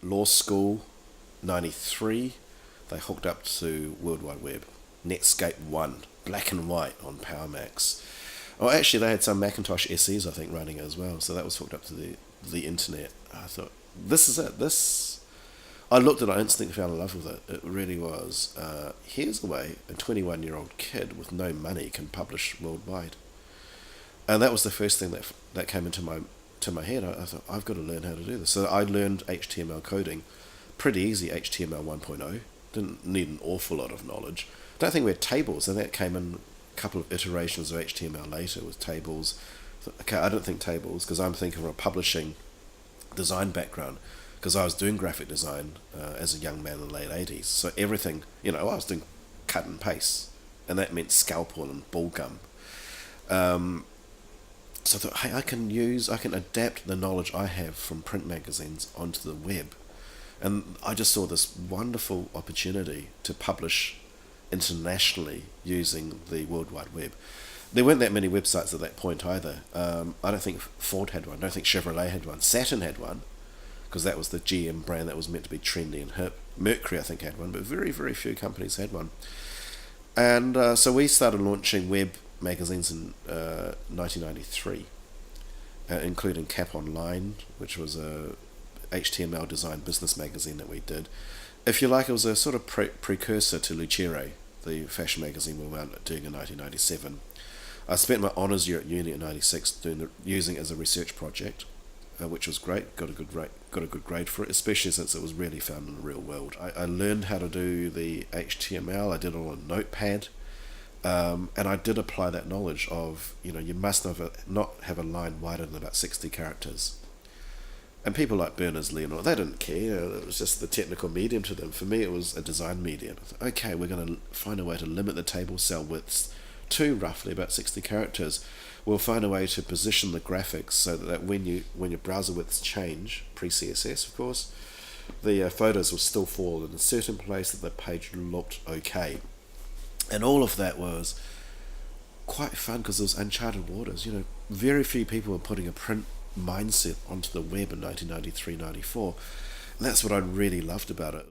law school, 93, they hooked up to World Wide Web. Netscape 1, black and white on PowerMax. Oh, actually, they had some Macintosh SEs, I think, running as well, so that was hooked up to the internet. I thought, this is it. I looked at it, I instantly fell in love with it. It really was. Here's a way a 21-year-old kid with no money can publish worldwide. And that was the first thing that came into my head. I thought, I've got to learn how to do this. So I learned HTML coding, pretty easy, HTML 1.0. Didn't need an awful lot of knowledge. Don't think we had tables, and that came in a couple of iterations of HTML later with tables. Okay, I don't think tables, because I'm thinking from a publishing design background, because I was doing graphic design as a young man in the late 80s. So everything, I was doing cut and paste, and that meant scalpel and ball gum. So I thought, hey, I can adapt the knowledge I have from print magazines onto the web. And I just saw this wonderful opportunity to publish internationally using the World Wide Web. There weren't that many websites at that point either. I don't think Ford had one. I don't think Chevrolet had one. Saturn had one, because that was the GM brand that was meant to be trendy and hip. Mercury, I think, had one, but very, very few companies had one. And so we started launching web magazines in 1993, including Cap Online, which was a HTML design business magazine that we did. If you like, it was a sort of precursor to Lucere, the fashion magazine we wound up doing in 1997. I spent my honours year at uni in '96 using it as a research project, which was great. Got a good grade for it, especially since it was really found in the real world. I learned how to do the HTML. I did it on Notepad, and I did apply that knowledge of you must not have a line wider than about 60 characters. And people like Berners-Lee and all, they didn't care. It was just the technical medium to them. For me, it was a design medium. I thought, okay, we're going to find a way to limit the table cell widths to roughly about 60 characters. We'll find a way to position the graphics so that when your browser widths change, pre-CSS of course, the photos will still fall in a certain place that the page looked okay. And all of that was quite fun because it was uncharted waters. Very few people were putting a print mindset onto the web in 1993, 94. And that's what I really loved about it.